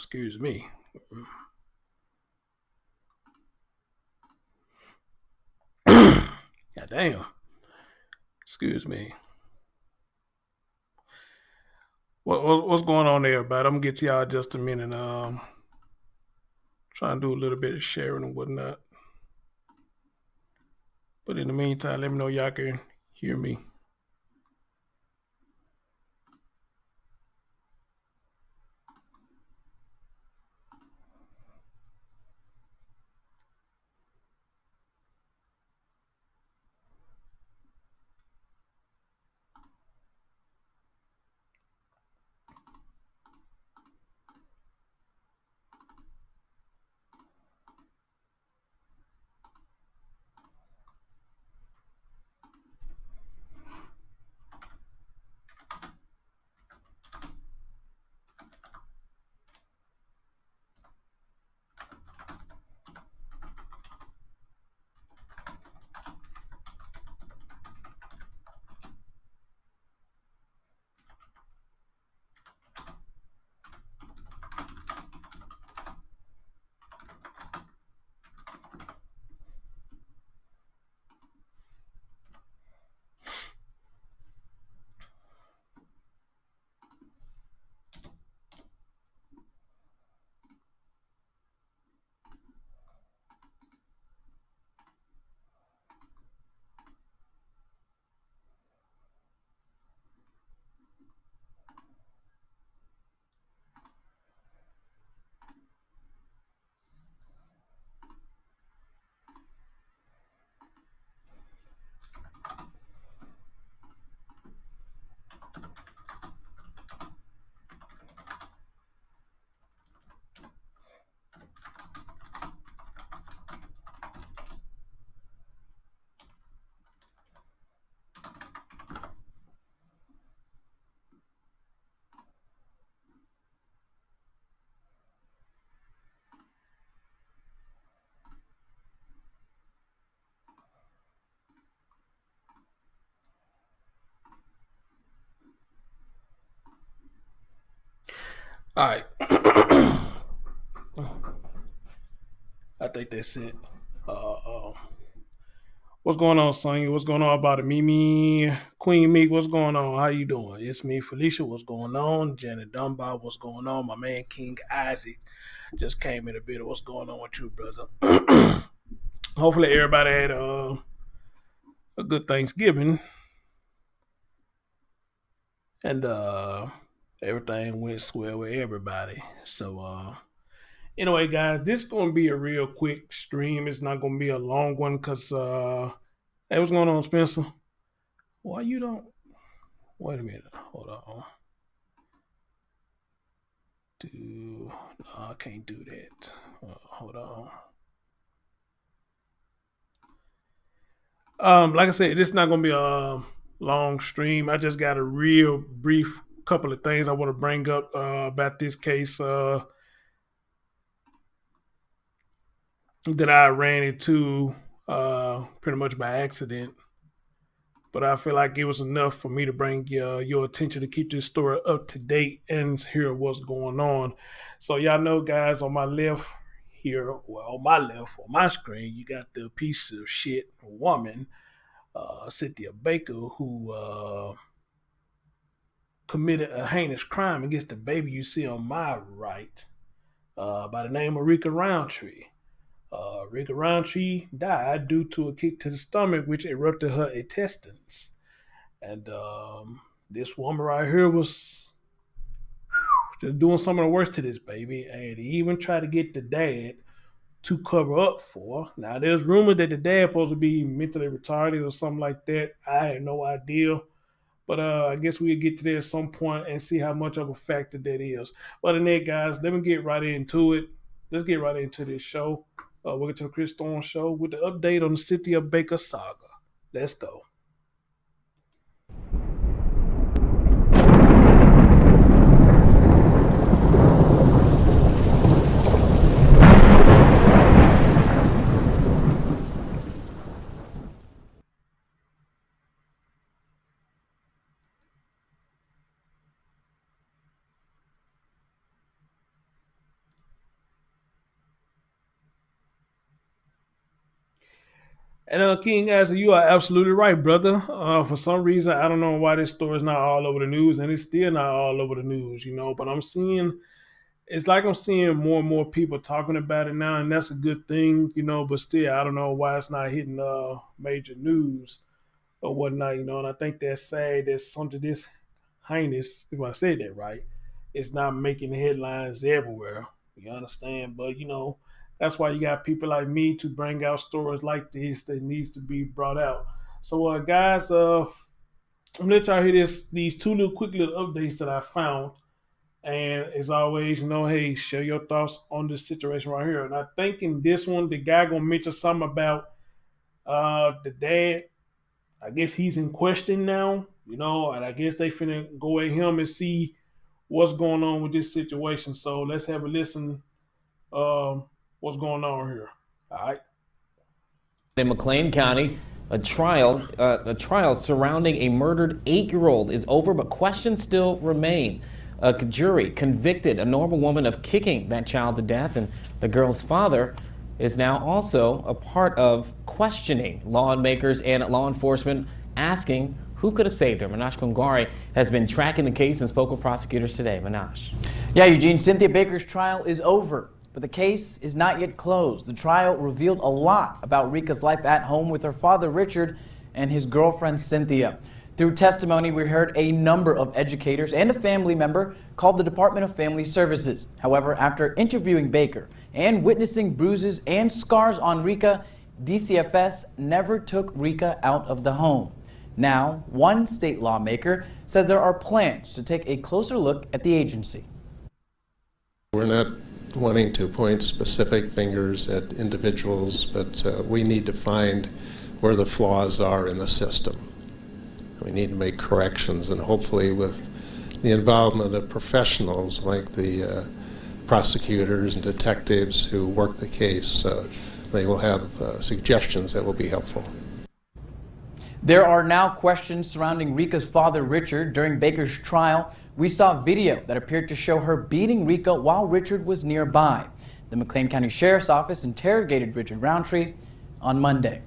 excuse me. God damn. Excuse me. What's going on there, everybody? I'm gonna get to y'all in just a minute. Try and do a little bit of sharing and whatnot. But in the meantime, let me know y'all can hear me. All right. I think that's it. What's going on, Sonya? What's going on about it? Mimi, Queen Meek, what's going on? How you doing? It's me, Felicia. What's going on? Janet Dunbar, what's going on? My man King Isaac just came in a bit. What's going on with you, brother? Hopefully everybody had a good Thanksgiving and everything went swell with everybody. So anyway, guys, this is gonna be a real quick stream. It's not gonna be a long one because hey, what's going on, Spencer? Why you don't wait a minute? Hold on. No, I can't do that. Hold on. Like I said, this is not gonna be a long stream. I just got a real brief couple of things I want to bring up about this case that I ran into pretty much by accident. But I feel like it was enough for me to bring your attention to keep this story up to date and hear what's going on. So y'all know, guys, on my left here, well, on my left on my screen, you got the piece of shit woman, Cynthia Baker, who committed a heinous crime against the baby you see on my right, by the name of Rika Roundtree. Rika Roundtree died due to a kick to the stomach, which erupted her intestines. And this woman right here was just doing some of the worst to this baby, and he even tried to get the dad to cover up for her. Now, there's rumors that the dad supposed to be mentally retarded or something like that. I had no idea. But I guess we'll get to that at some point and see how much of a factor that is. But in that, guys, let me get right into it. Let's get right into this show. Welcome to the Chris Thorne Show with the update on the Cynthia Baker saga. Let's go. And King Asher, you are absolutely right, brother. For some reason, I don't know why this story is not all over the news, and it's still not all over the news, But it's like I'm seeing more and more people talking about it now, and that's a good thing, But still, I don't know why it's not hitting major news or whatnot, And I think that's sad that something this heinous, if I said that right, it's not making headlines everywhere. You understand? But that's why you got people like me to bring out stories like this that needs to be brought out. So, guys, I'm gonna let y'all hear these two little quick little updates that I found. And as always, hey, share your thoughts on this situation right here. And I think in this one, the guy gonna mention something about the dad. I guess he's in question now, and I guess they finna go at him and see what's going on with this situation. So let's have a listen. What's going on here? All right. In McLean County, a trial surrounding a murdered 8-year-old is over, but questions still remain. A jury convicted a normal woman of kicking that child to death, and the girl's father is now also a part of questioning lawmakers and law enforcement, asking who could have saved her. Manash Kungwari has been tracking the case and spoke with prosecutors today. Manash. Yeah, Eugene, Cynthia Baker's trial is over, but the case is not yet closed. The trial revealed a lot about Rika's life at home with her father, Richard, and his girlfriend, Cynthia. Through testimony, we heard a number of educators and a family member called the Department of Family Services. However, after interviewing Baker and witnessing bruises and scars on Rika, DCFS never took Rika out of the home. Now, one state lawmaker said there are plans to take a closer look at the agency. We're not wanting to point specific fingers at individuals, but we need to find where the flaws are in the system. We need to make corrections, and hopefully with the involvement of professionals like the prosecutors and detectives who work the case, they will have suggestions that will be helpful. There are now questions surrounding Rika's father, Richard. During Baker's trial, we saw video that appeared to show her beating Rika while Richard was nearby. The McLean County Sheriff's Office interrogated Richard Roundtree on Monday.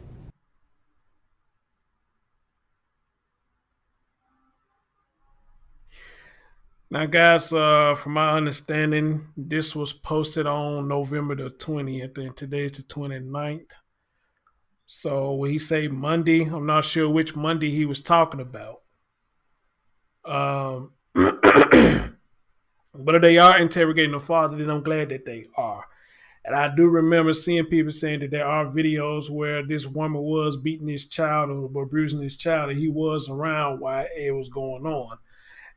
Now, guys, from my understanding, this was posted on November the 20th, and today's the 29th. So when he say Monday, I'm not sure which Monday he was talking about. But if they are interrogating the father, then I'm glad that they are. And I do remember seeing people saying that there are videos where this woman was beating his child or bruising his child, and he was around while it was going on.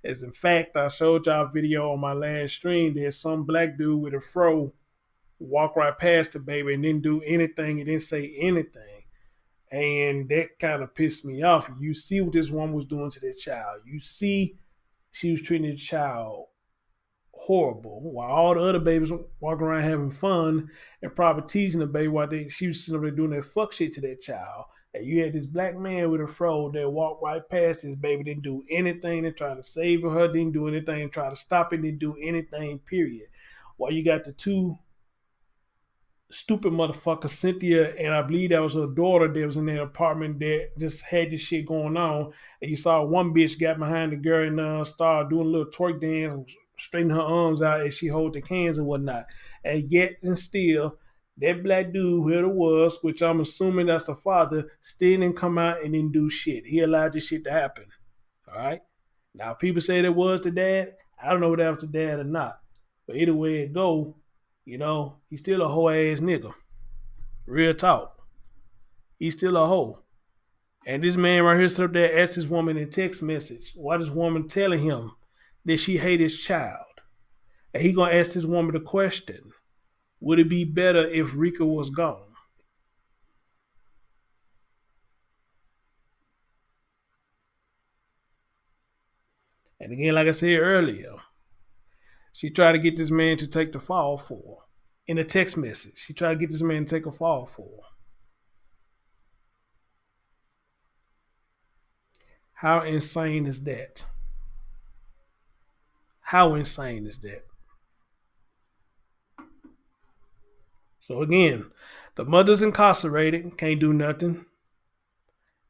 As in fact, I showed y'all a video on my last stream. There's some black dude with a fro walk right past the baby and didn't do anything and didn't say anything. And that kind of pissed me off. You see what this woman was doing to that child. You see she was treating the child horrible while all the other babies walking around having fun and probably teasing the baby while she was sitting over there doing that fuck shit to that child. And you had this black man with a fro that walked right past his baby, didn't do anything to try to save her, didn't do anything to try to stop it, didn't do anything, period. While you got the two stupid motherfucker Cynthia, and I believe that was her daughter that was in that apartment that just had this shit going on. And you saw one bitch got behind the girl and started doing a little twerk dance and straightening her arms out as she hold the cans and whatnot. And yet and still, that black dude, whoever it was, which I'm assuming that's the father, still didn't come out and didn't do shit. He allowed this shit to happen. All right? Now, people say that was the dad. I don't know if that was the dad or not. But either way it go, he's still a hoe ass nigga. Real talk. He's still a hoe. And this man right here stood up there, asked this woman in text message, why this woman telling him that she hate his child? And he gonna ask this woman the question, would it be better if Rika was gone? And again, like I said earlier, she tried to get this man to take the fall for her. In a text message, she tried to get this man to take a fall for her. How insane is that? How insane is that? So again, the mother's incarcerated, can't do nothing.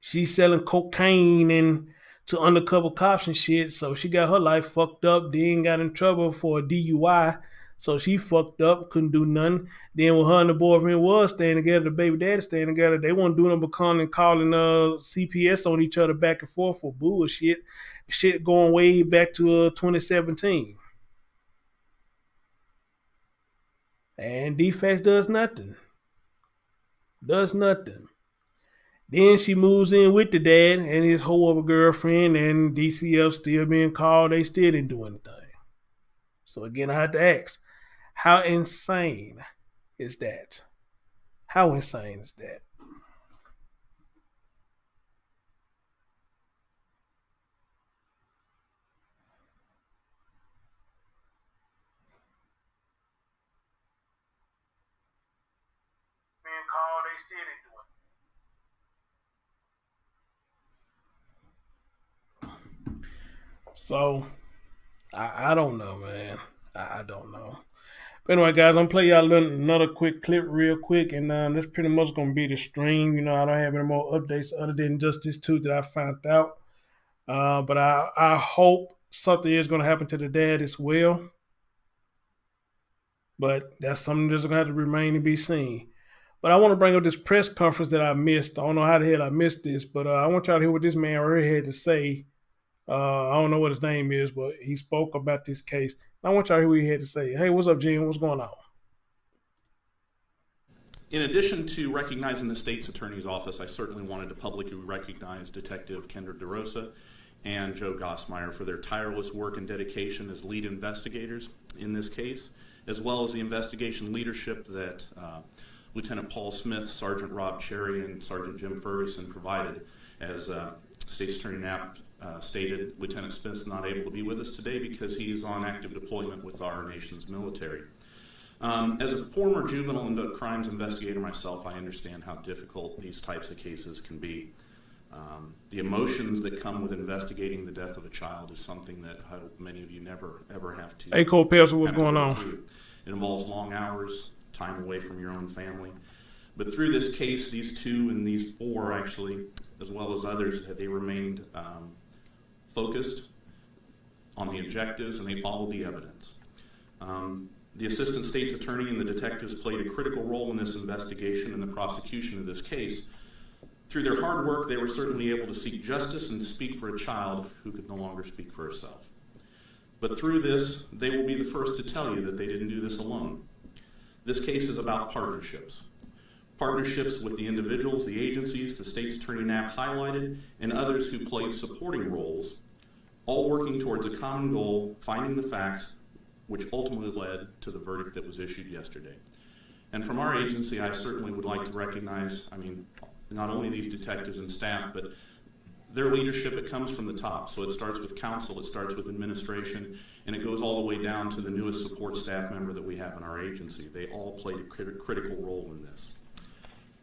She's selling cocaine and to undercover cops and shit. So she got her life fucked up. Then got in trouble for a DUI. So she fucked up, couldn't do nothing. Then when her and the boyfriend was staying together, the baby daddy staying together, they weren't doing but calling CPS on each other back and forth for bullshit. Shit going way back to 2017. And DFAX does nothing. Does nothing. Then she moves in with the dad and his whole other girlfriend, and DCF still being called. They still didn't do anything. So again, I have to ask, how insane is that? How insane is that? Being called, they still didn't do it. So I don't know, man. I don't know. But anyway, guys, I'm gonna play y'all another quick clip real quick, and that's pretty much gonna be the stream. You know, I don't have any more updates other than just this two that I found out. But I hope something is gonna happen to the dad as well. But that's something that's gonna have to remain to be seen. But I want to bring up this press conference that I missed. I don't know how the hell I missed this, but I want y'all to hear what this man right here had to say. I don't know what his name is, but he spoke about this case. I want y'all to hear what he had to say. Hey, what's up, Jim? What's going on? In addition to recognizing the state's attorney's office, I certainly wanted to publicly recognize Detective Kendra DeRosa and Joe Gossmeyer for their tireless work and dedication as lead investigators in this case, as well as the investigation leadership that Lieutenant Paul Smith, Sergeant Rob Cherry, and Sergeant Jim Ferguson provided. As State's Attorney Knapp stated, Lieutenant Smith's not able to be with us today because he's on active deployment with our nation's military. As a former juvenile crimes investigator myself, I understand how difficult these types of cases can be. The emotions that come with investigating the death of a child is something that I hope many of you never, ever have to. Hey, Cole Pelzer, what's going on? It involves long hours, time away from your own family. But through this case, these two and these four actually, as well as others, they remained focused on the objectives and they followed the evidence. The Assistant State's Attorney and the detectives played a critical role in this investigation and the prosecution of this case. Through their hard work, they were certainly able to seek justice and to speak for a child who could no longer speak for herself. But through this, they will be the first to tell you that they didn't do this alone. This case is about partnerships. Partnerships with the individuals, the agencies, the State's Attorney Knapp highlighted, and others who played supporting roles, all working towards a common goal, finding the facts, which ultimately led to the verdict that was issued yesterday. And from our agency, I certainly would like to recognize, not only these detectives and staff, but their leadership. It comes from the top. So it starts with counsel, it starts with administration, and it goes all the way down to the newest support staff member that we have in our agency. They all played a critical role in this.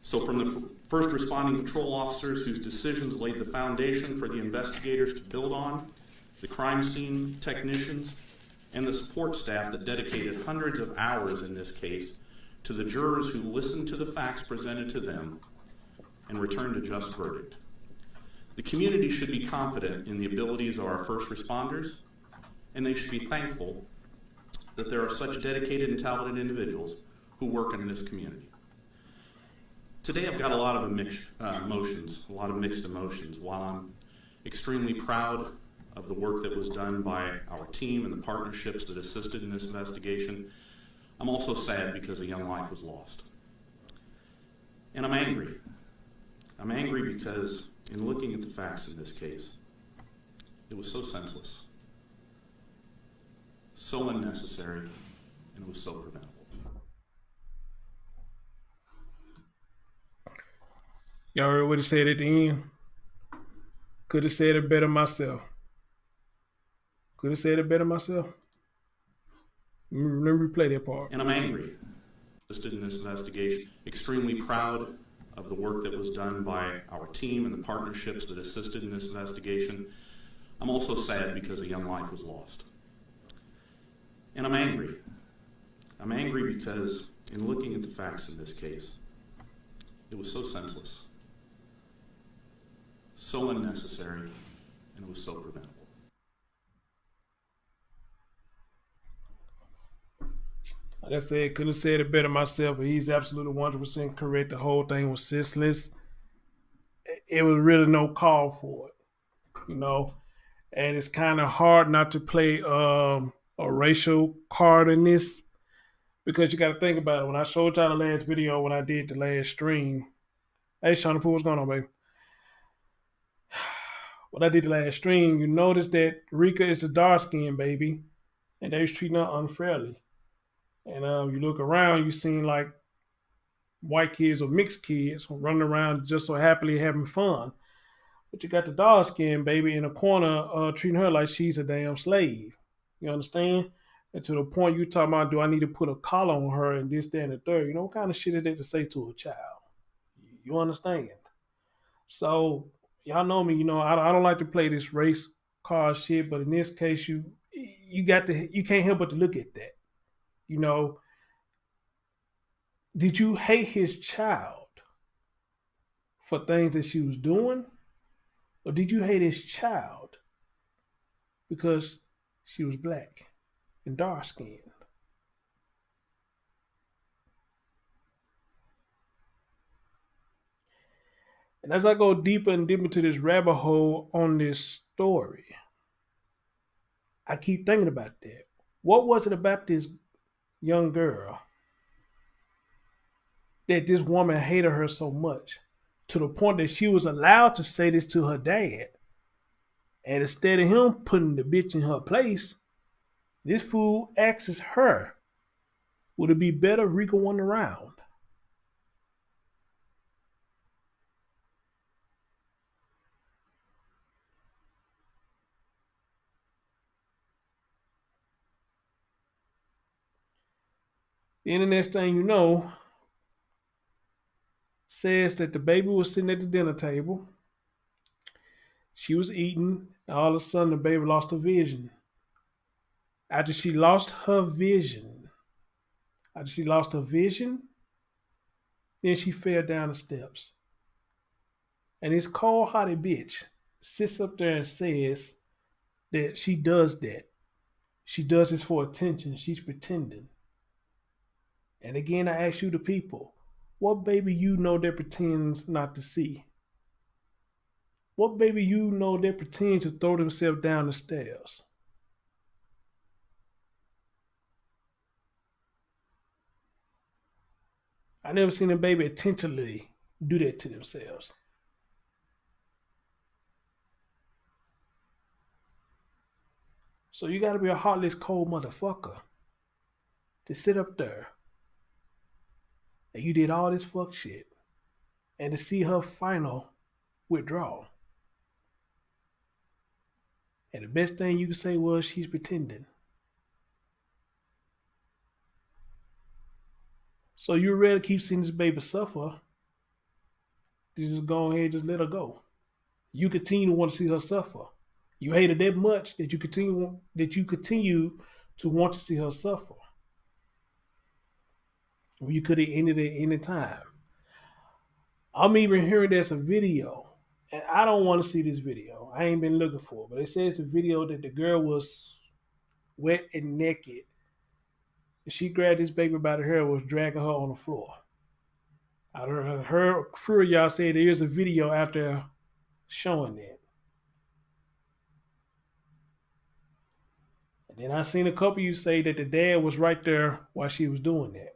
So from the first responding patrol officers whose decisions laid the foundation for the investigators to build on, the crime scene technicians, and the support staff that dedicated hundreds of hours in this case, to the jurors who listened to the facts presented to them and returned a just verdict. The community should be confident in the abilities of our first responders, and they should be thankful that there are such dedicated and talented individuals who work in this community. Today I've got a lot of mixed emotions. While I'm extremely proud of the work that was done by our team and the partnerships that assisted in this investigation, I'm also sad because a young life was lost. And I'm angry. I'm angry because in looking at the facts in this case, it was so senseless, so unnecessary, and it was so preventable. Y'all heard what he said at the end? Could have said it better myself. Could have said it better myself. Let me replay that part. And I'm angry. Assisted in this investigation, extremely proud of the work that was done by our team and the partnerships that assisted in this investigation. I'm also sad because a young life was lost. And I'm angry. I'm angry because in looking at the facts in this case, it was so senseless, so unnecessary, and it was so preventable. Like I said, couldn't have said it better myself, but he's absolutely 100% correct. The whole thing was senseless. It was really no call for it, you know. And it's kind of hard not to play a racial card in this because you got to think about it. When I showed y'all the last video, when I did the last stream, hey, Shauna, what's going on, baby? When I did the last stream, you notice that Rika is a dark skinned baby, and they was treating her unfairly. And you look around, you seen like white kids or mixed kids running around just so happily having fun. But you got the dark skinned baby in a corner treating her like she's a damn slave. You understand? And to the point you talking about, do I need to put a collar on her and this, that, and the third? You know what kind of shit is that to say to a child? You understand? So y'all know me. You know I don't like to play this race card shit, but in this case, you can't help but to look at that. You know, did you hate his child for things that she was doing? Or did you hate his child because she was black and dark skinned? And as I go deeper and deeper into this rabbit hole on this story, I keep thinking about that. What was it about this young girl that this woman hated her so much to the point that she was allowed to say this to her dad? And instead of him putting the bitch in her place, this fool asks her, would it be better if Rika went around? Then the next thing you know, says that the baby was sitting at the dinner table. She was eating, and all of a sudden the baby lost her vision. After she lost her vision, then she fell down the steps. And this cold-hearted bitch sits up there and says that she does that. She does this for attention. She's pretending. And again, I ask you, the people, what baby you know that pretends not to see? What baby you know that pretends to throw themselves down the stairs? I never seen a baby intentionally do that to themselves. So you gotta be a heartless, cold motherfucker to sit up there and you did all this fuck shit and to see her final withdrawal. And the best thing you could say was she's pretending. So you'd rather keep seeing this baby suffer, just go ahead and just let her go. You continue to want to see her suffer. You hate her that much that you continue to want to see her suffer. Well, you could have ended it any time. I'm even hearing there's a video, and I don't want to see this video. I ain't been looking for it, but it says a video that the girl was wet and naked. And she grabbed this baby by the hair and was dragging her on the floor. I heard a few of y'all say there's a video out there showing that. And then I seen a couple of you say that the dad was right there while she was doing that.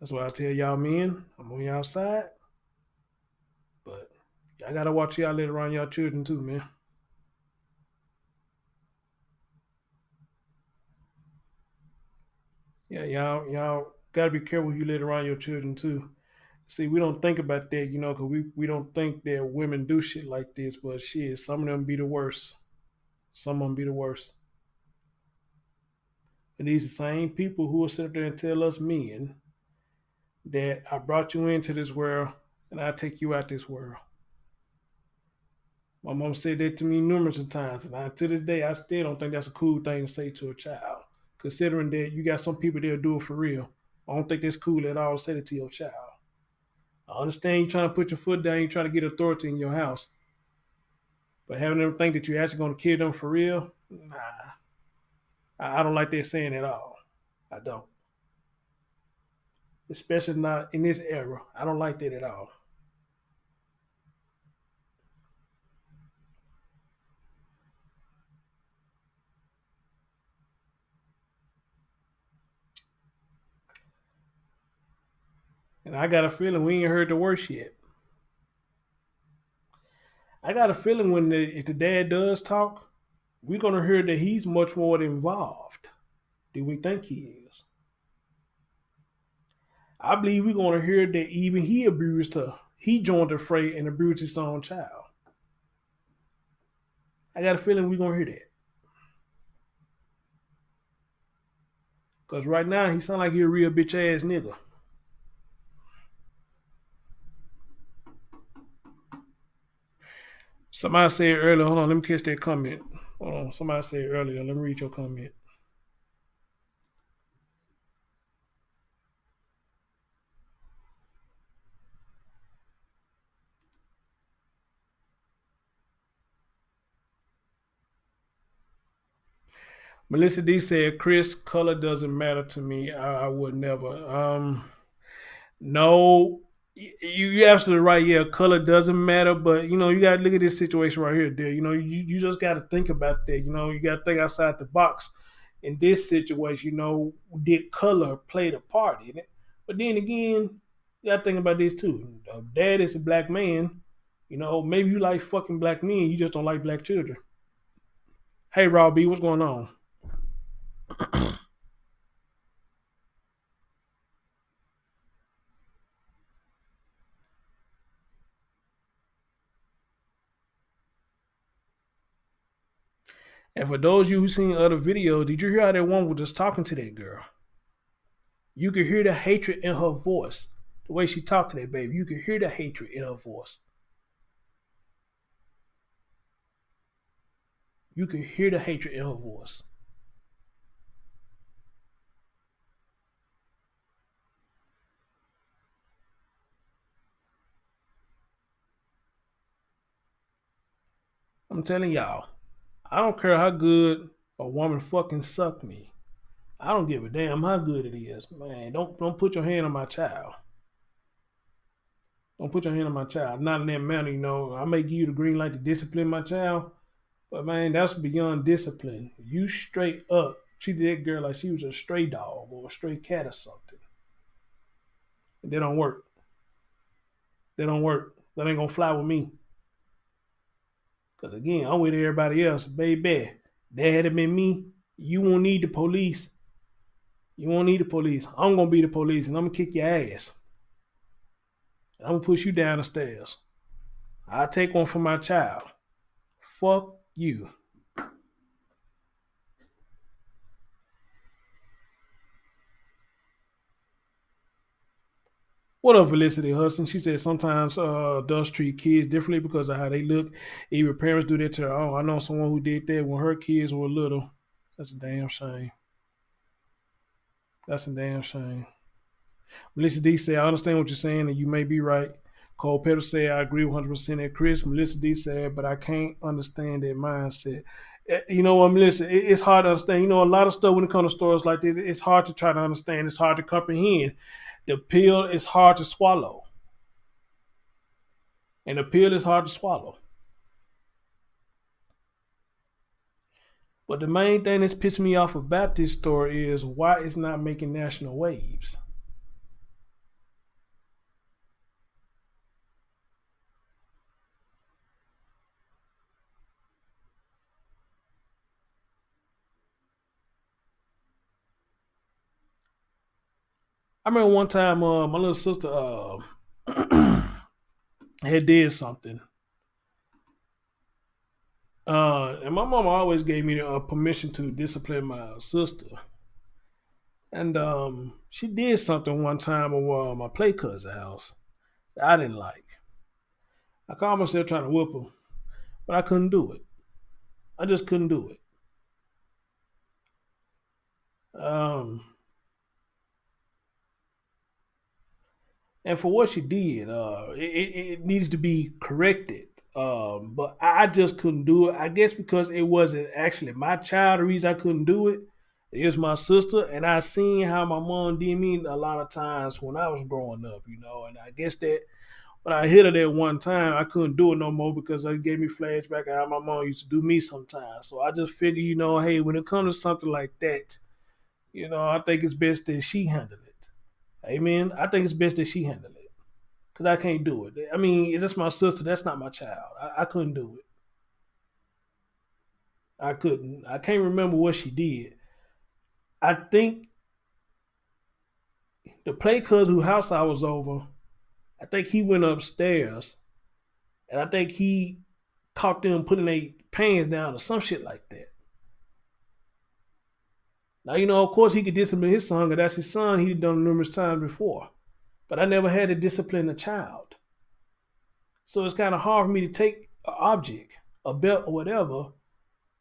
That's why I tell y'all men, I'm on y'all side. But y'all gotta watch y'all let around y'all children too, man. Yeah, y'all gotta be careful who you let around your children too. See, we don't think about that, you know, because we don't think that women do shit like this, but shit, some of them be the worst. Some of them be the worst. And these are the same people who will sit up there and tell us men that I brought you into this world and I take you out this world. My mom said that to me numerous of times, and to this day, I still don't think that's a cool thing to say to a child. Considering that you got some people that'll do it for real, I don't think that's cool at all to say that to your child. I understand you trying to put your foot down, you trying to get authority in your house, but having them think that you're actually going to kill them for real, nah, I don't like that saying at all. I don't, especially not in this era. I don't like that at all. And I got a feeling we ain't heard the worst yet. I got a feeling if the dad does talk, we're gonna hear that he's much more involved than we think he is. I believe we're gonna hear that even he abused her. He joined the fray and abused his own child. I got a feeling we're gonna hear that. Cause right now he sound like he a real bitch ass nigga. Somebody said earlier, hold on, let me catch that comment. Hold on, somebody said earlier, let me read your comment. Melissa D said, Chris, color doesn't matter to me. I would never. No, you're absolutely right. Yeah, color doesn't matter, but you know, you gotta look at this situation right here, dude. You know, you just gotta think about that. You know, you gotta think outside the box. In this situation, you know, did color play the part in it? But then again, you gotta think about this too. Dad is a black man. You know, maybe you like fucking black men, you just don't like black children. Hey, Rob B, what's going on? And for those of you who seen other videos, did you hear how that one was just talking to that girl? You could hear the hatred in her voice. The way she talked to that baby, you could hear the hatred in her voice. You could hear the hatred in her voice. I'm telling y'all, I don't care how good a woman fucking suck me. I don't give a damn how good it is. Man, don't put your hand on my child. Don't put your hand on my child. Not in that manner, you know. I may give you the green light to discipline my child, but man, that's beyond discipline. You straight up treated that girl like she was a stray dog or a stray cat or something. And they don't work. They don't work. That ain't gonna fly with me. Cause again, I'm with everybody else. Baby, that had it been me, you won't need the police. You won't need the police. I'm gonna be the police and I'm gonna kick your ass. I'm gonna push you down the stairs. I'll take one for my child. Fuck you. What up, Felicity Hudson? She said sometimes adults treat kids differently because of how they look. Even parents do that to their own. I know someone who did that when her kids were little. That's a damn shame. That's a damn shame. Melissa D said, I understand what you're saying and you may be right. Cole Petro said, I agree 100% at Chris. Melissa D said, but I can't understand that mindset. You know what, Melissa, it's hard to understand. You know, a lot of stuff when it comes to stories like this, it's hard to try to understand. It's hard to comprehend. The pill is hard to swallow. And the pill is hard to swallow. But the main thing that's pissing me off about this story is why it's not making national waves. I remember one time my little sister had did something. And my mom always gave me permission to discipline my sister. And she did something one time over my play cousin's house that I didn't like. I called myself trying to whoop her, but I couldn't do it. I just couldn't do it. Um, and for what she did, it needs to be corrected. But I just couldn't do it. I guess because it wasn't actually my child. The reason I couldn't do it, it was my sister, and I seen how my mom did me a lot of times when I was growing up, And I guess that when I hit her that one time, I couldn't do it no more because it gave me flashback of how my mom used to do me sometimes. So I just figured, hey, when it comes to something like that, I think it's best that she handle it. Amen. I think it's best that she handle it because I can't do it. I mean, that's my sister. That's not my child. I couldn't do it. I couldn't. I can't remember what she did. I think the play cousin whose house I was over, I think he went upstairs and I think he caught them putting their pants down or some shit like that. Now, of course he could discipline his son because that's his son. He'd done it numerous times before. But I never had to discipline a child. So it's kind of hard for me to take an object, a belt or whatever,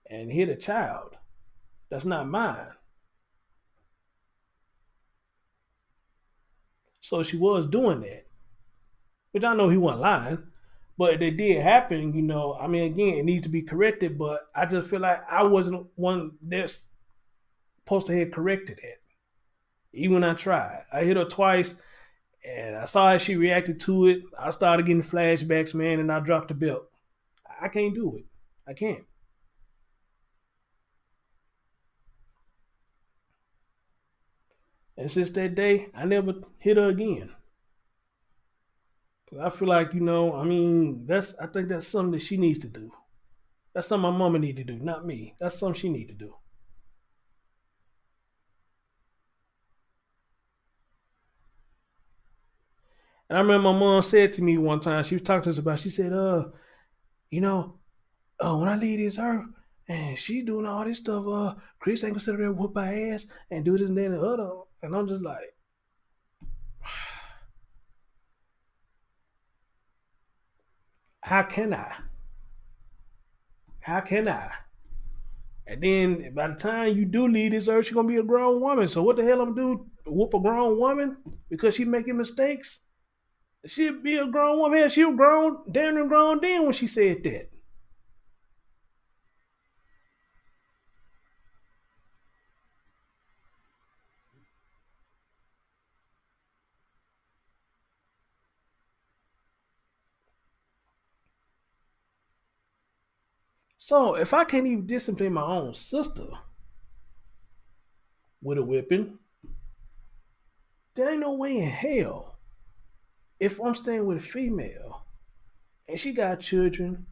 and hit a child. That's not mine. So she was doing that, which I know he wasn't lying, but it did happen, I mean, again, it needs to be corrected, but I just feel like I wasn't one that's supposed to have corrected it. Even when I tried. I hit her twice, and I saw how she reacted to it. I started getting flashbacks, man, and I dropped the belt. I can't do it. I can't. And since that day, I never hit her again. I feel like, I think that's something that she needs to do. That's something my mama need to do, not me. That's something she need to do. And I remember my mom said to me one time, she was talking to us about, she said, when I leave this earth, and she doing all this stuff, Chris ain't gonna sit there and whoop my ass and do this and that and the other. And I'm just like, how can I? How can I? And then by the time you do leave this earth, you're gonna be a grown woman. So what the hell I'm gonna do? Whoop a grown woman because she making mistakes? She'd be a grown woman. Hell, she was grown, damn near grown then when she said that. So if I can't even discipline my own sister with a whipping, there ain't no way in hell if I'm staying with a female and she got children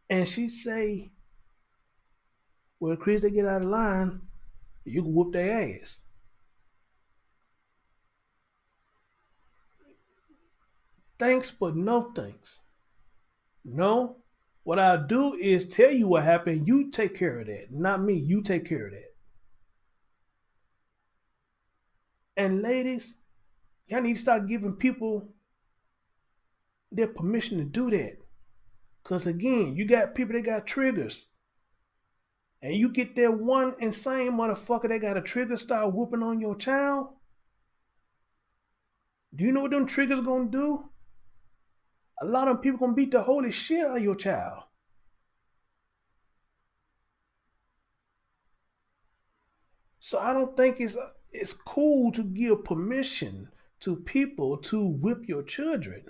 and she say, well, Chris, they get out of line, you can whoop their ass. Thanks, but no thanks. No. What I'll do is tell you what happened. You take care of that. Not me. You take care of that. And ladies, y'all need to start giving people their permission to do that. Because again, you got people that got triggers. And you get that one insane motherfucker that got a trigger start whooping on your child. Do you know what them triggers gonna do? A lot of people gonna beat the holy shit out of your child. So I don't think it's cool to give permission to people to whip your children.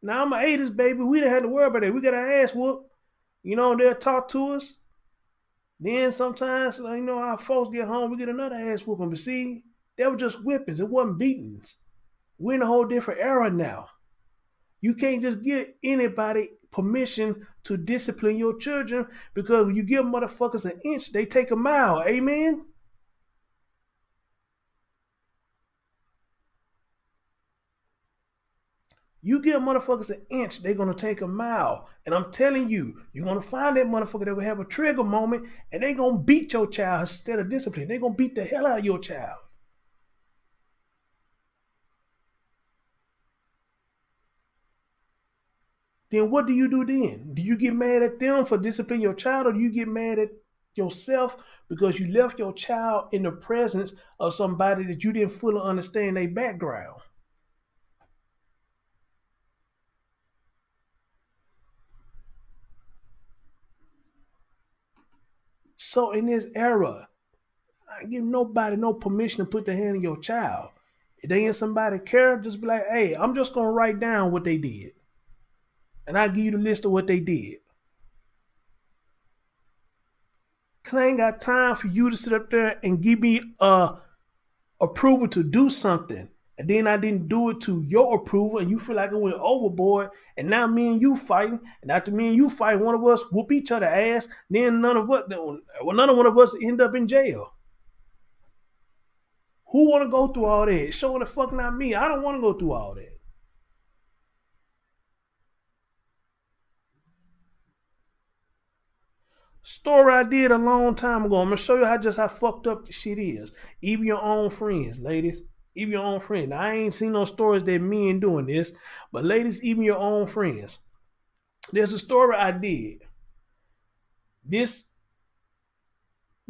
Now I'm an 80s baby. We didn't have to worry about that. We got our ass whooped. They'll talk to us. Then sometimes, our folks get home, we get another ass whooping. But see, they were just whippings. It wasn't beatings. We're in a whole different era now. You can't just give anybody permission to discipline your children because when you give motherfuckers an inch, they take a mile. Amen? You give motherfuckers an inch, they're gonna take a mile. And I'm telling you, you're gonna find that motherfucker that will have a trigger moment and they gonna beat your child instead of discipline. They're gonna beat the hell out of your child. Then what do you do then? Do you get mad at them for disciplining your child, or do you get mad at yourself because you left your child in the presence of somebody that you didn't fully understand their background? So in this era, I give nobody no permission to put their hand on your child. If they ain't somebody care, just be like, hey, I'm just gonna write down what they did. And I'll give you the list of what they did. Cause I ain't got time for you to sit up there and give me approval to do something. And then I didn't do it to your approval and you feel like it went overboard. And now me and you fighting. And after me and you fighting, one of us whoop each other ass. Then none of one of us end up in jail. Who want to go through all that? Sure the fuck not me. I don't want to go through all that. Story I did a long time ago. I'm gonna show you how fucked up this shit is. Even your own friends, ladies. Even your own friends. Now, I ain't seen no stories that men doing this, but ladies, even your own friends. There's a story I did. This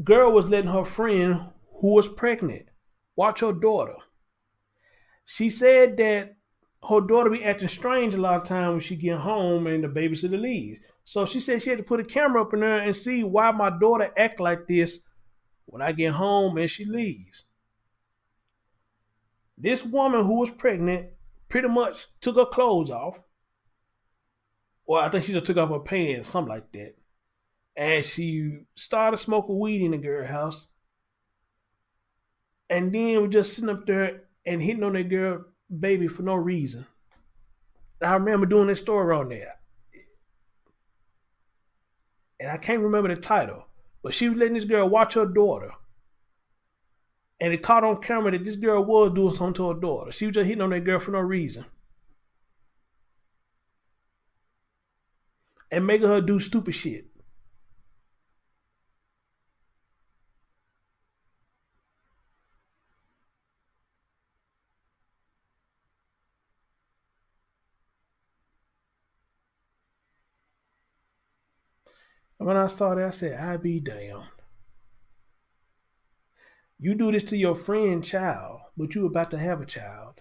girl was letting her friend who was pregnant watch her daughter. She said that her daughter be acting strange a lot of time when she get home and the babysitter leaves. So she said she had to put a camera up in there and see why my daughter act like this when I get home and she leaves. This woman who was pregnant pretty much took her clothes off. Or I think she just took off her pants, something like that. And she started smoking weed in the girl house. And then was just sitting up there and hitting on that girl baby for no reason. I remember doing this story on there. And I can't remember the title. But she was letting this girl watch her daughter. And it caught on camera that this girl was doing something to her daughter. She was just hitting on that girl for no reason. And making her do stupid shit. And when I saw that, I said, I be damned. You do this to your friend child, but you about to have a child.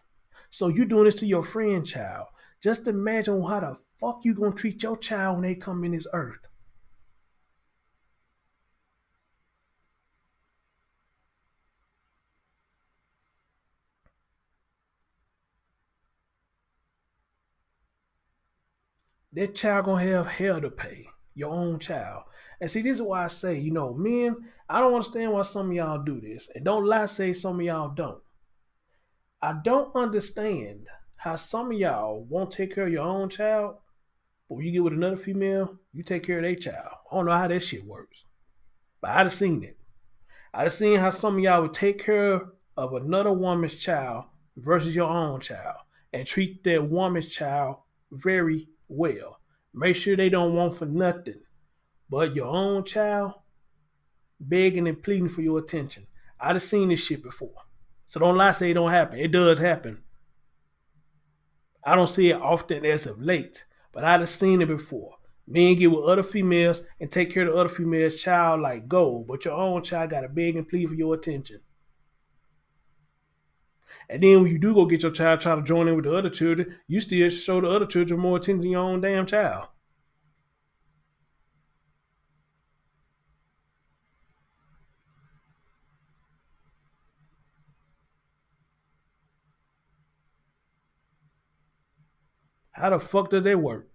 So you doing this to your friend child. Just imagine how the fuck you gonna treat your child when they come in this earth. That child gonna have hell to pay. Your own child. And see, this is why I say, men, I don't understand why some of y'all do this. And don't lie, say some of y'all don't. I don't understand how some of y'all won't take care of your own child, but when you get with another female, you take care of their child. I don't know how that shit works. But I'd have seen it. I'd have seen how some of y'all would take care of another woman's child versus your own child and treat that woman's child very well. Make sure they don't want for nothing. But your own child, begging and pleading for your attention. I'd have seen this shit before. So don't lie, say it don't happen. It does happen. I don't see it often as of late, but I'd have seen it before. Men get with other females and take care of the other female's child like gold, but your own child got to beg and plead for your attention. And then when you do go get your child, try to join in with the other children, you still show the other children more attention than your own damn child. How the fuck does that work?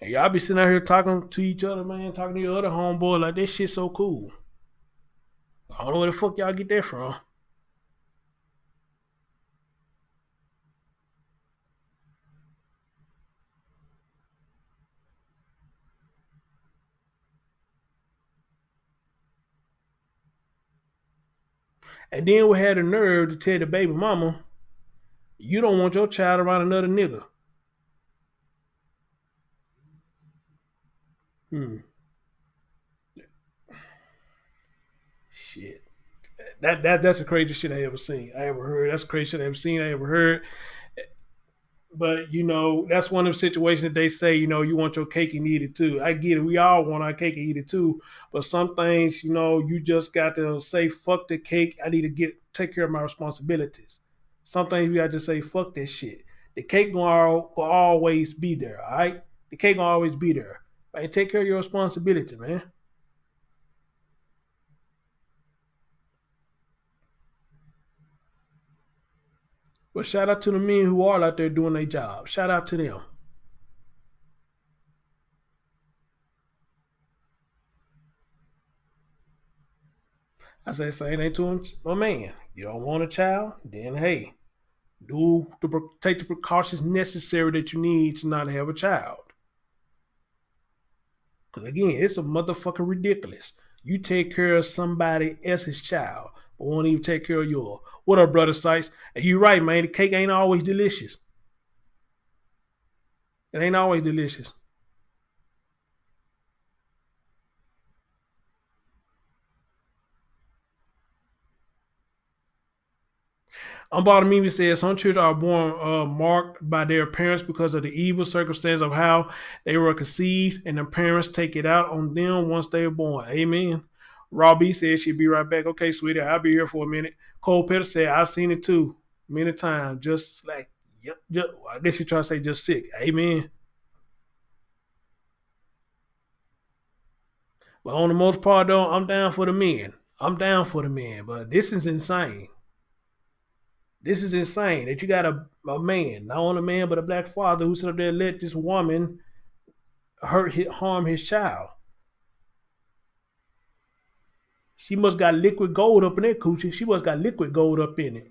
And y'all be sitting out here talking to each other, man, talking to your other homeboy like this shit so cool. I don't know where the fuck y'all get that from. And then we had the nerve to tell the baby mama, you don't want your child around another nigga. Shit. That's the craziest shit I ever seen. I ever heard. That's the craziest shit I ever seen. I ever heard. But that's one of the situations that they say, you want your cake and eat it too. I get it. We all want our cake and eat it too. But some things, you just got to say, fuck the cake. I need to take care of my responsibilities. Some things we got to say, fuck that shit. The cake will always be there, all right? The cake will always be there. Right? Take care of your responsibility, man. But shout out to the men who are out there doing their job. Shout out to them. I say same thing to a man. You don't want a child, then hey, take the precautions necessary that you need to not have a child. Because again, it's a motherfucking ridiculous. You take care of somebody else's child, but won't even take care of yours. What up, brother Sykes? And you right, man. The cake ain't always delicious. It ain't always delicious. Mimi says some children are born marked by their parents because of the evil circumstance of how they were conceived, and the parents take it out on them once they are born. Amen. Robbie says she'll be right back. Okay, sweetie, I'll be here for a minute. Cole Petter said I've seen it too many times. Just like, I guess you try to say just sick. Amen. But on the most part, though, I'm down for the men. But this is insane. This is insane that you got a man, not only a man, but a black father who sit up there and let this woman harm his child. She must got liquid gold up in that coochie. She must got liquid gold up in it.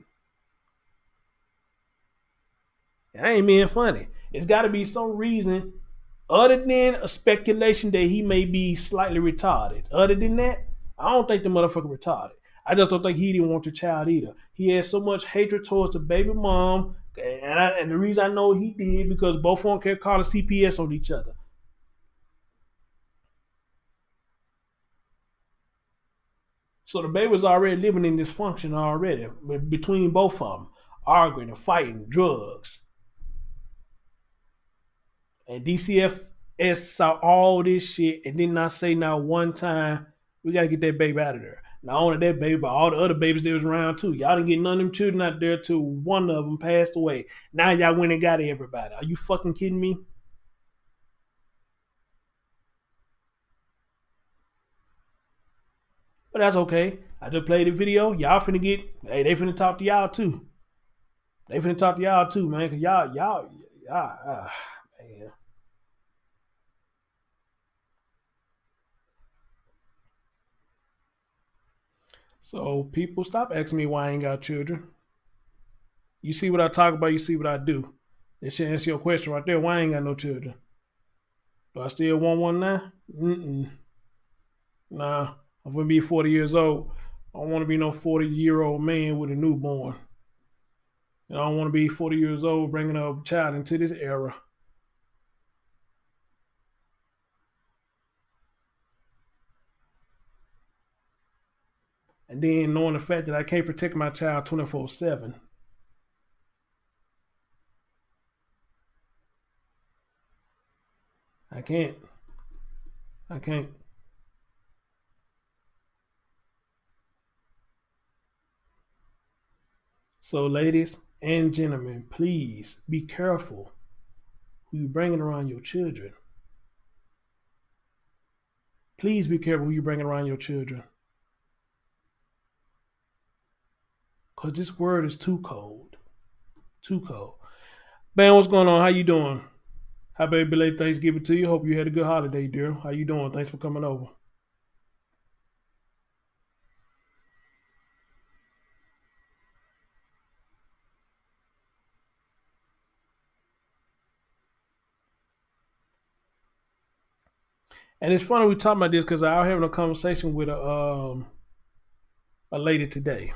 I ain't being funny. It's got to be some reason other than a speculation that he may be slightly retarded. Other than that, I don't think the motherfucker retarded. I just don't think he didn't want the child either. He had so much hatred towards the baby mom, and the reason I know he did because both of them kept calling CPS on each other. So the baby was already living in dysfunction already between both of them, arguing and fighting, drugs. And DCFS saw all this shit and did not say not one time, we got to get that baby out of there. Not only that baby, but all the other babies that was around too. Y'all didn't get none of them children out there till one of them passed away. Now y'all went and got everybody. Are you fucking kidding me? But that's okay. I just played the video. Y'all finna they finna talk to y'all too. They finna talk to y'all too, man. Cause y'all, man. So people, stop asking me why I ain't got children. You see what I talk about, you see what I do. That should answer your question right there. Why I ain't got no children? Do I still want one now? Nah, I'm gonna be 40 years old. I don't want to be no 40-year-old man with a newborn. I don't want to be 40 years old bringing a child into this era. And then knowing the fact that I can't protect my child 24/7. I can't. So ladies and gentlemen, please be careful who you bringing around your children. Please be careful who you bringing around your children. Because this word is too cold. Too cold. Man, what's going on? How you doing? Happy belated Thanksgiving to you. Hope you had a good holiday, dear. How you doing? Thanks for coming over. And it's funny we talking about this because I was having a conversation with a lady today.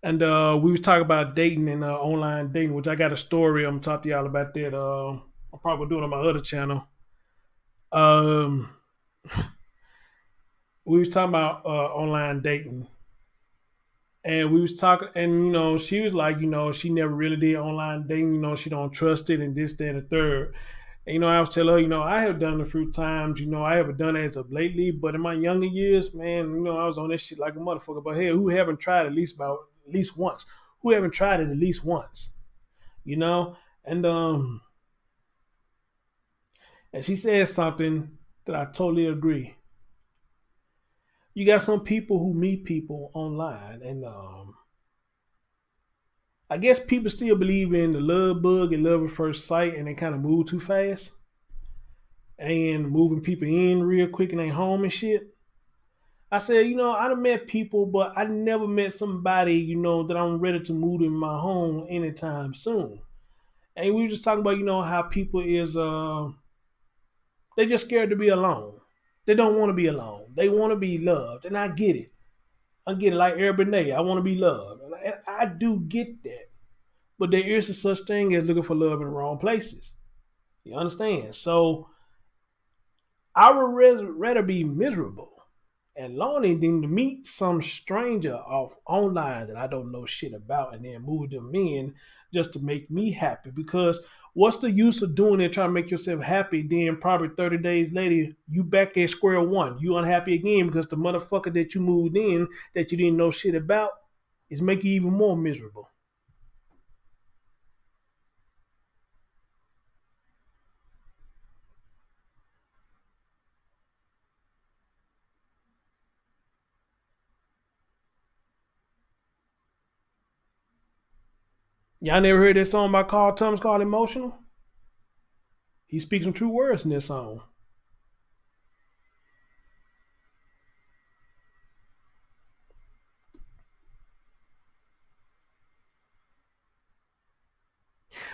And we was talking about dating and online dating, which I got a story. I'm gonna talk to y'all about that. I'm probably doing it on my other channel. Um, we was talking about online dating, and we was talking, and she was like, she never really did online dating. She don't trust it, and this, that, and the third. And, I was telling her, I have done it a few times. I haven't done it as of lately, but in my younger years, man, I was on this shit like a motherfucker. But hey, who haven't tried at least once? Who haven't tried it at least once? You know? And and she said something that I totally agree. You got some people who meet people online, and I guess people still believe in the love bug and love at first sight, and they kind of move too fast and moving people in real quick and they home and shit. I said, I done met people, but I never met somebody, that I'm ready to move in my home anytime soon. And we were just talking about, how people is they just scared to be alone. They don't want to be alone. They want to be loved. And I get it. I get it like Airbnb. I want to be loved. And I do get that. But there is a such thing as looking for love in the wrong places. You understand? So I would rather be miserable and lonely than to meet some stranger off online that I don't know shit about and then move them in just to make me happy. Because what's the use of doing it trying to make yourself happy? Then probably 30 days later, you back at square one. You unhappy again because the motherfucker that you moved in that you didn't know shit about is making you even more miserable. Y'all never heard that song by Carl Thomas called Emotional? He speaks some true words in this song.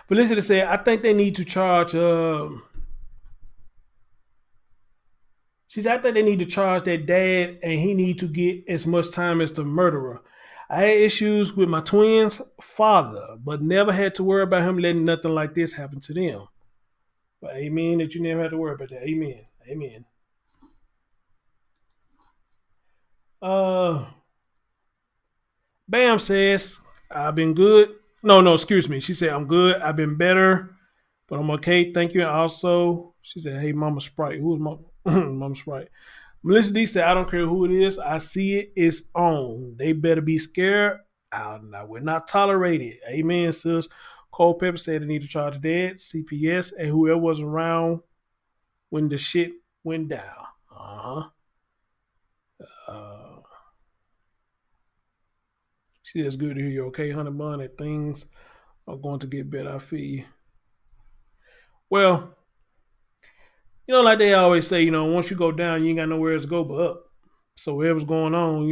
Felicity said, I think they need to charge she said, I think they need to charge that dad and he need to get as much time as the murderer. I had issues with my twins' father, but never had to worry about him letting nothing like this happen to them. But amen that you never had to worry about that. Amen. Amen. Uh Bam says, I've been good. No, excuse me. She said, I'm good. I've been better, but I'm okay. Thank you. And also, she said, hey, Mama Sprite. Who is Mama Sprite? Melissa D said, I don't care who it is. I see it. It's on. They better be scared. I will not tolerate it. Amen, sis. Cole Pepper said they need to charge the dead, CPS, and whoever was around when the shit went down. Uh-huh. She says, good to hear you okay, Honey Bun, that things are going to get better, I feel you. Well, like they always say, once you go down, you ain't got nowhere else to go but up. So whatever's going on, if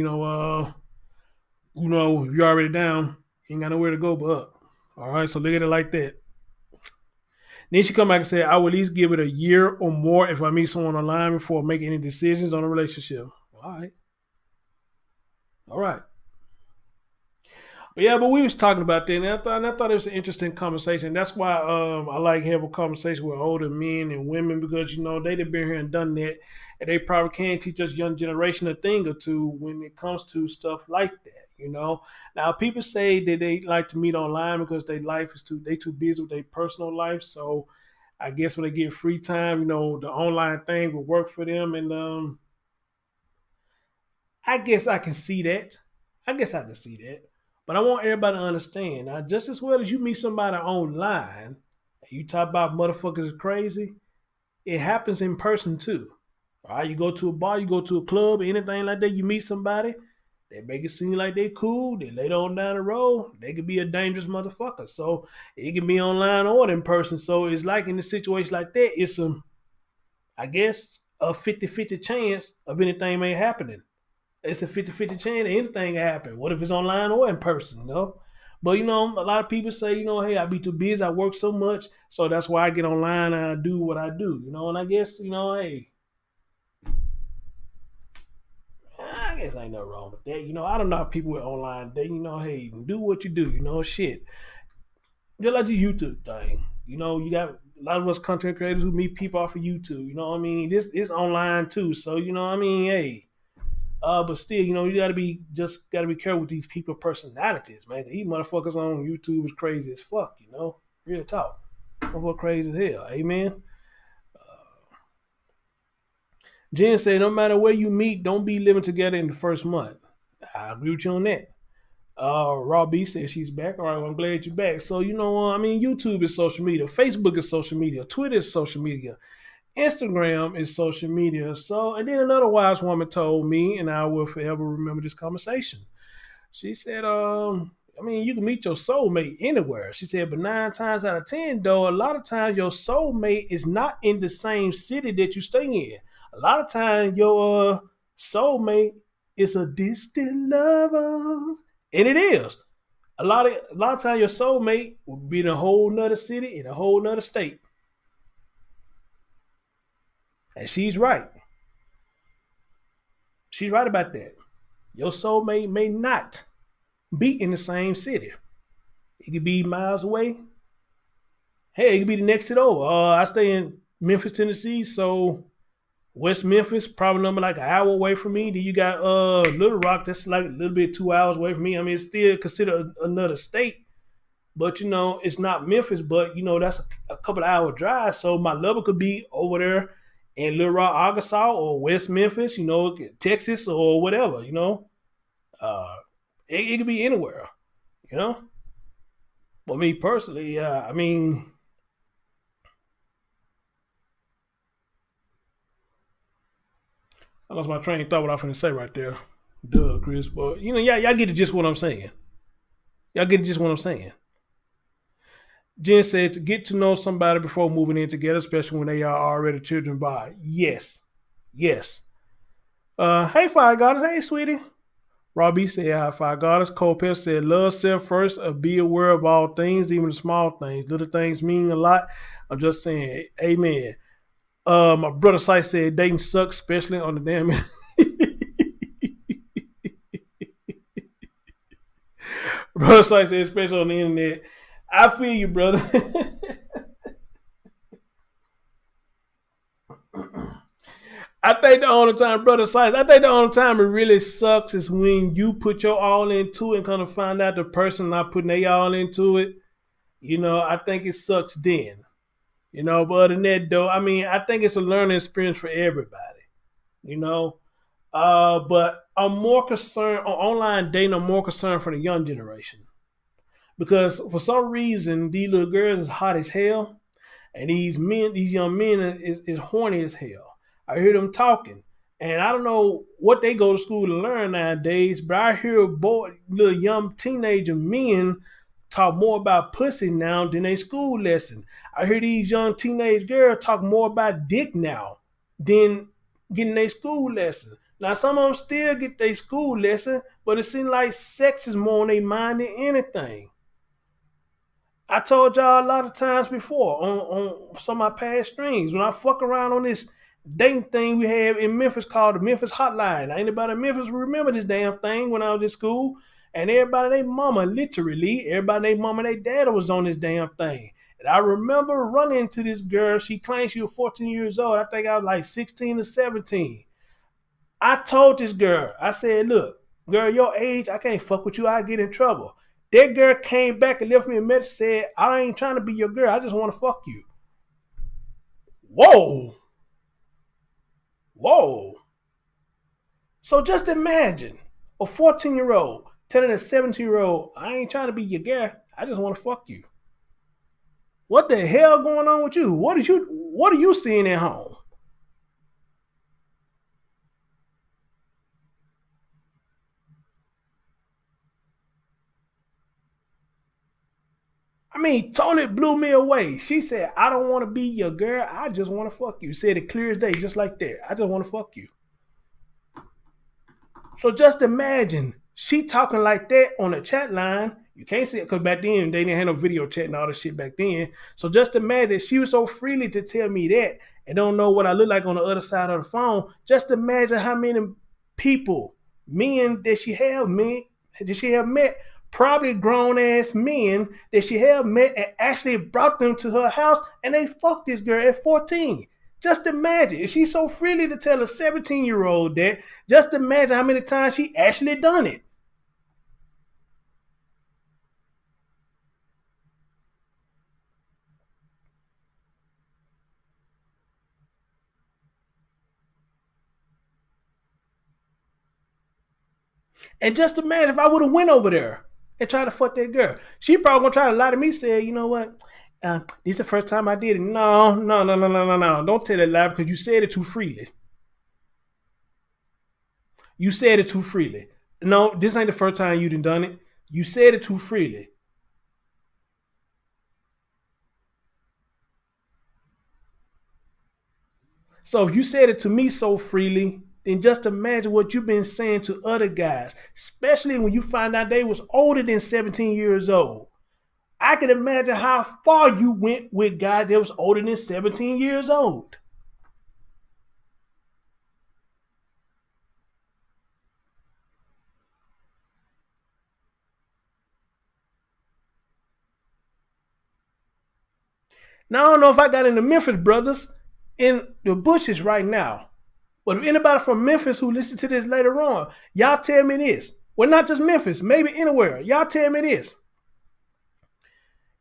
you're already down, you ain't got nowhere to go but up. All right, so look at it like that. Then she come back and say, I will at least give it a year or more if I meet someone online before making any decisions on a relationship. All right. All right. But we was talking about that, and I thought it was an interesting conversation. That's why I like having a conversation with older men and women because they've been here and done that, and they probably can teach us young generation a thing or two when it comes to stuff like that. Now people say that they like to meet online because their life is too busy with their personal life. So I guess when they get free time, the online thing will work for them, and I guess I can see that. But I want everybody to understand now, just as well as you meet somebody online and you talk about motherfuckers crazy, it happens in person too. All right, you go to a bar, you go to a club, anything like that, you meet somebody, they make it seem like they cool, they later on down the road, they could be a dangerous motherfucker. So it can be online or in person. So it's like in a situation like that, it's I guess, a 50-50 chance of anything may happening. It's a 50-50 chance that anything can happen. What if it's online or in person, But, a lot of people say, hey, I be too busy. I work so much. So that's why I get online and I do what I do, And I guess, hey, guess ain't nothing wrong with that. I don't know how people with online dating, hey, do what you do, shit. Just like the YouTube thing. You got a lot of us content creators who meet people off of YouTube. You know what I mean? This is online too. So, hey. But still, you gotta be careful with these people personalities, man. These motherfuckers on YouTube is crazy as fuck, Real talk. Motherfucker crazy as hell. Amen. Jen said, no matter where you meet, don't be living together in the first month. I agree with you on that. Raw B says she's back. All right, well, I'm glad you're back. So, YouTube is social media. Facebook is social media. Twitter is social media. Instagram is social media. So, and then another wise woman told me, and I will forever remember this conversation. She said, you can meet your soulmate anywhere. She said, but 9 times out of 10, though, a lot of times your soulmate is not in the same city that you stay in. A lot of times your soulmate is a distant lover. And it is. A lot of times your soulmate will be in a whole nother city, in a whole nother state. And she's right. She's right about that. Your soulmate may not be in the same city. It could be miles away. Hey, it could be the next city over. I stay in Memphis, Tennessee, so West Memphis, probably number like an hour away from me. Then you got Little Rock, that's like a little bit 2 hours away from me. I mean, it's still considered another state, but it's not Memphis, but that's a couple of hour drive. So my lover could be over there in Little Rock, Arkansas, or West Memphis, Texas or whatever, it could be anywhere, But me personally, I lost my train of thought what I was going to say right there. Duh, Chris. But, y'all get it just what I'm saying. Y'all get it just what I'm saying. Jen said to get to know somebody before moving in together, especially when they are already children by. Yes. Yes. Hey, Fire Goddess. Hey, sweetie. Robbie said, hi, Fire Goddess. Copel said, love self first. Be aware of all things, even the small things. Little things mean a lot. I'm just saying, amen. My brother Sight said dating sucks, especially on the damn. Brother Sight said, especially on the internet. I feel you, brother. I think the only time, brother Sight, it really sucks is when you put your all into it and kind of find out the person not putting their all into it. I think it sucks then. But other than that, though, I think it's a learning experience for everybody, but I'm more concerned on online dating. I'm more concerned for the young generation because for some reason, these little girls is hot as hell and these young men is horny as hell. I hear them talking and I don't know what they go to school to learn nowadays, but I hear little young teenager men talk more about pussy now than a school lesson. I hear these young teenage girls talk more about dick now than getting a school lesson. Now, some of them still get their school lesson, but it seems like sex is more on their mind than anything. I told y'all a lot of times before on some of my past streams, when I fuck around on this dating thing we have in Memphis called the Memphis Hotline. Anybody in Memphis remember this damn thing when I was in school? And everybody, they mama, literally, everybody, they mama, they dad was on this damn thing. And I remember running into this girl. She claimed she was 14 years old. I think I was like 16 or 17. I told this girl, I said, look, girl, your age, I can't fuck with you. I get in trouble. That girl came back and left me a message, said, I ain't trying to be your girl. I just want to fuck you. Whoa. Whoa. So just imagine a 14-year-old telling a 17-year-old, I ain't trying to be your girl. I just want to fuck you. What the hell going on with you? What are you seeing at home? Tony blew me away. She said, I don't want to be your girl. I just want to fuck you. Said it clear as day, just like that. I just want to fuck you. So just imagine she talking like that on a chat line. You can't see it because back then they didn't have no video chat and all this shit back then. So just imagine she was so freely to tell me that and don't know what I look like on the other side of the phone. Just imagine how many people, men that she have met, probably grown ass men that she have met and actually brought them to her house and they fucked this girl at 14. Just imagine. If she's so freely to tell a 17-year-old that, just imagine how many times she actually done it. And just imagine if I would have went over there and tried to fuck that girl. She probably gonna try to lie to me, say, you know what? This is the first time I did it. No. Don't tell that lie because you said it too freely. You said it too freely. No, this ain't the first time you done it. You said it too freely. So if you said it to me so freely, then just imagine what you've been saying to other guys, especially when you find out they was older than 17 years old. I can imagine how far you went with guys that was older than 17 years old. Now, I don't know if I got into Memphis brothers in the bushes right now. But if anybody from Memphis who listen to this later on, y'all tell me this. Well, not just Memphis, maybe anywhere. Y'all tell me this.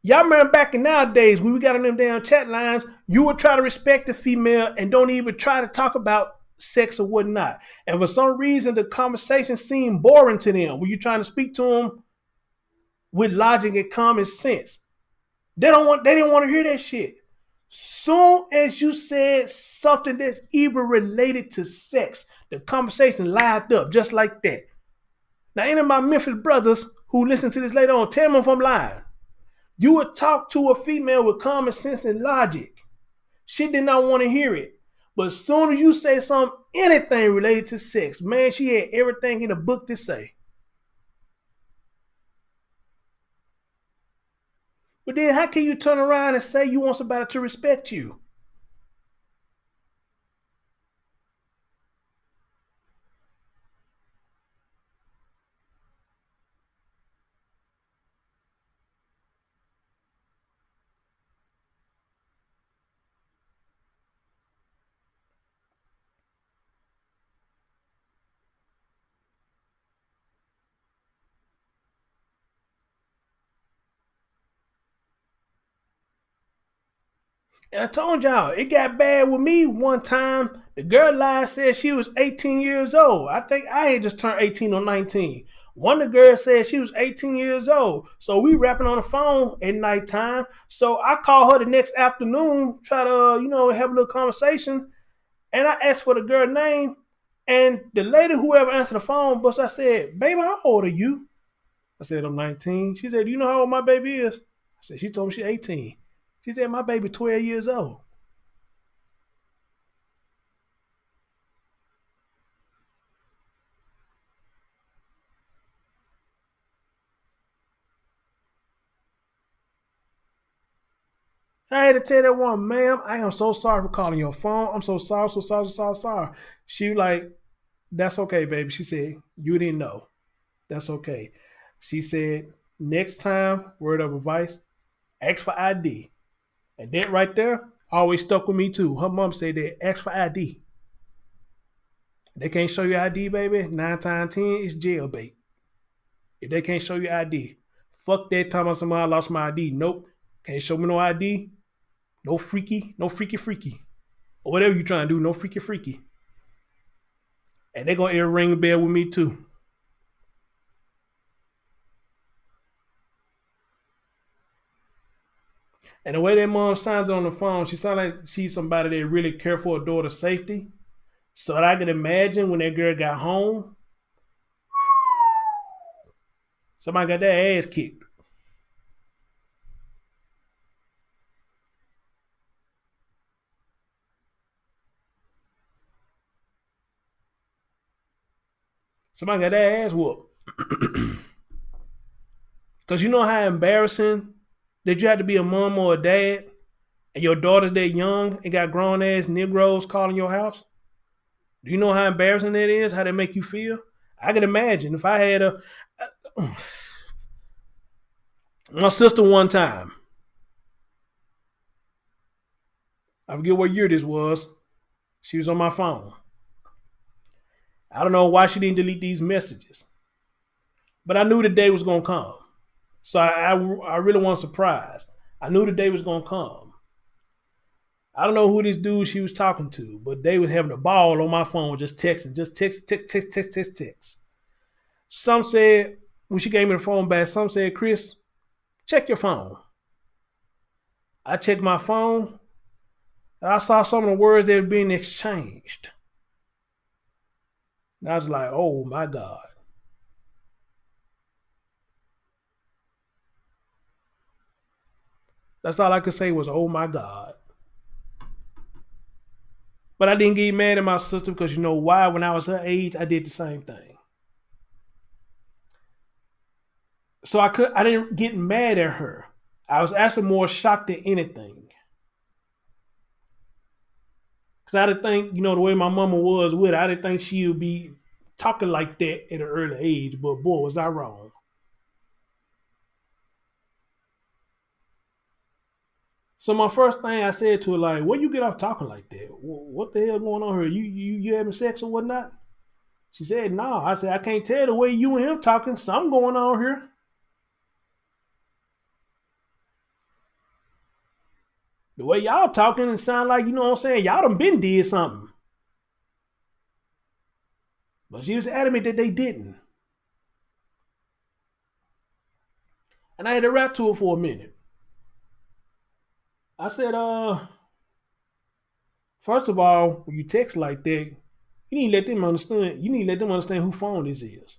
Y'all remember back in nowadays when we got on them damn chat lines, you would try to respect the female and don't even try to talk about sex or whatnot. And for some reason, the conversation seemed boring to them when you're trying to speak to them with logic and common sense. They didn't want to hear that shit. Soon as you said something that's even related to sex, the conversation lined up just like that. Now, any of my Memphis brothers who listen to this later on, tell me if I'm lying. You would talk to a female with common sense and logic. She did not want to hear it. But as soon as you say anything related to sex, man, she had everything in the book to say. But then how can you turn around and say you want somebody to respect you? And I told y'all, it got bad with me one time. The girl lied, said she was 18 years old. I think I had just turned 18 or 19. One of the girls said she was 18 years old. So we rapping on the phone at nighttime. So I called her the next afternoon, try to, have a little conversation. And I asked for the girl's name. And the lady, whoever answered the phone, I said, baby, how old are you? I said, I'm 19. She said, do you know how old my baby is? I said, she told me she's 18. She said, my baby 12 years old. I had to tell that woman, ma'am, I am so sorry for calling your phone. I'm so sorry. She was like, that's okay, baby. She said, you didn't know. That's okay. She said, next time, word of advice, ask for ID. And that right there always stuck with me too. Her mom said that, ask for ID. They can't show you ID, baby. 9 times 10 is jailbait. If they can't show you ID, fuck that time somebody lost my ID. Nope. Can't show me no ID. No freaky. Or whatever you trying to do, no freaky. And they're going to ring the bell with me too. And the way that mom sounds on the phone, she sounds like she's somebody that really care for her daughter's safety. So I can imagine when that girl got home, somebody got their ass kicked. Somebody got their ass whooped. Because you know how embarrassing that you had to be a mom or a dad and your daughter's that young and got grown ass Negroes calling your house? Do you know how embarrassing that is? How they make you feel? I can imagine if I had my sister one time. I forget what year this was. She was on my phone. I don't know why she didn't delete these messages, but I knew the day was gonna come. So I really wasn't surprised. I knew the day was gonna come. I don't know who this dude she was talking to, but they was having a ball on my phone, just texting, just text. Some said when she gave me the phone back, some said, "Chris, check your phone." I checked my phone, and I saw some of the words that were being exchanged. And I was like, "Oh my God." That's all I could say was, "Oh my God." But I didn't get mad at my sister because you know why? When I was her age, I did the same thing. So I didn't get mad at her. I was actually more shocked than anything. Because I didn't think, the way my mama was with her, I didn't think she would be talking like that at an early age. But boy, was I wrong. So my first thing I said to her, like, where you get off talking like that? What the hell going on here? You having sex or whatnot? She said, no. I said, I can't tell the way you and him talking. Something going on here. The way y'all talking and sound like, you know what I'm saying, y'all done been did something. But she was adamant that they didn't. And I had to rap to her for a minute. I said, first of all, when you text like that, you need to let them understand who phone this is.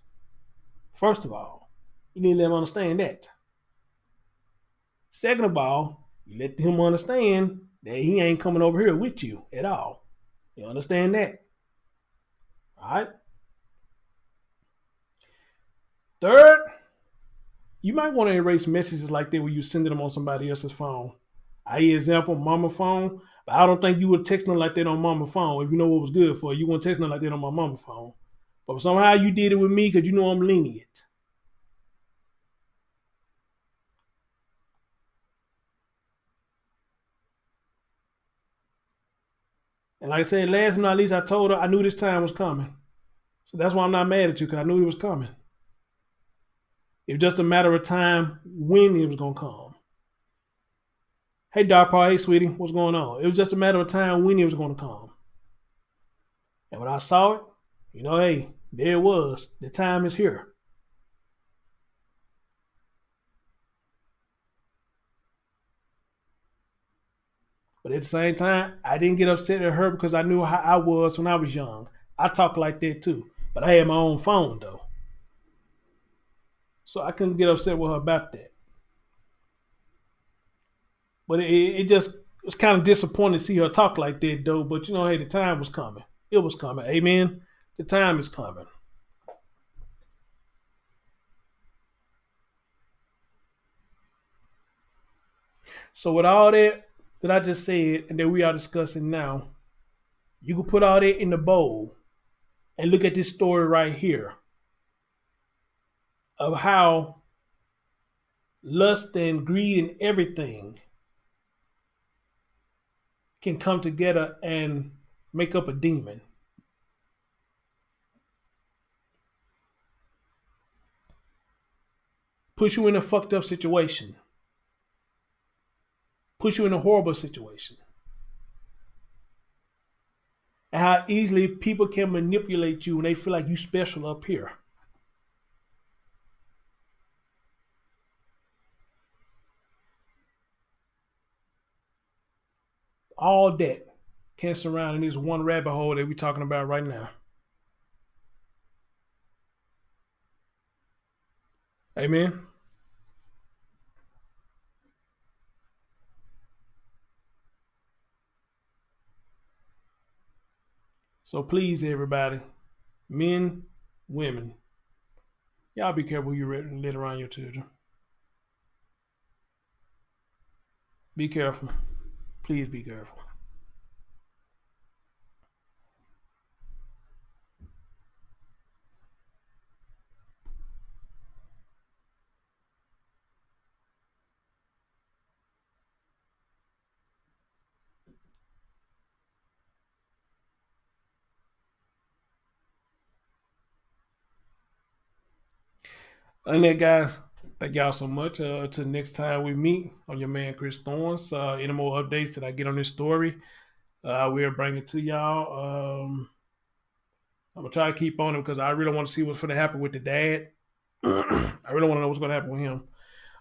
First of all, you need to let them understand that. Second of all, you let him understand that he ain't coming over here with you at all. You understand that? All right. Third, you might want to erase messages like that when you sending them on somebody else's phone. Example, mama phone. But I don't think you would text them like that on mama phone. If you know what was good for you, wouldn't text them like that on my mama phone. But somehow you did it with me because you know I'm lenient. And like I said, last but not least, I told her I knew this time was coming. So that's why I'm not mad at you, because I knew it was coming. It was just a matter of time when it was going to come. Hey, Dark Paul, hey, sweetie, what's going on? It was just a matter of time when it was going to come. And when I saw it, hey, there it was. The time is here. But at the same time, I didn't get upset at her because I knew how I was when I was young. I talked like that too. But I had my own phone though. So I couldn't get upset with her about that. But it just was kind of disappointing to see her talk like that though. But hey, the time was coming. It was coming. Amen. The time is coming. So with all that I just said and that we are discussing now, you can put all that in the bowl and look at this story right here of how lust and greed and everything can come together and make up a demon. Push you in a fucked up situation. Push you in a horrible situation. And how easily people can manipulate you when they feel like you special up here. All that can surround in this one rabbit hole that we're talking about right now. Amen. So please, everybody, men, women, y'all be careful who you let around your children. Be careful. Please be careful. And then, guys, thank y'all so much. Till next time we meet, on your man Chris Thorns. Any more updates that I get on this story, we'll bring it to y'all. I'm gonna try to keep on it because I really want to see what's going to happen with the dad. I really want to know what's going to happen with him.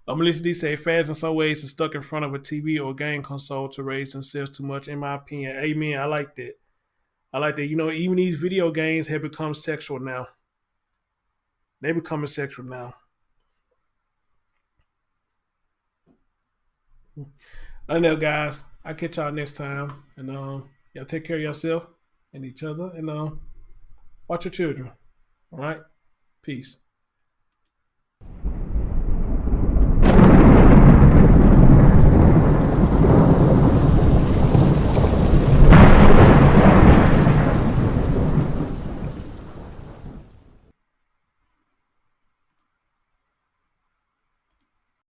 Melissa D say fads in some ways are stuck in front of a TV or game console to raise themselves too much. In my opinion, amen. I like that. I like that. You know, even these video games have become sexual now. They becoming sexual now. I know, guys. I'll catch y'all next time. And y'all take care of yourself and each other. And watch your children. All right? Peace.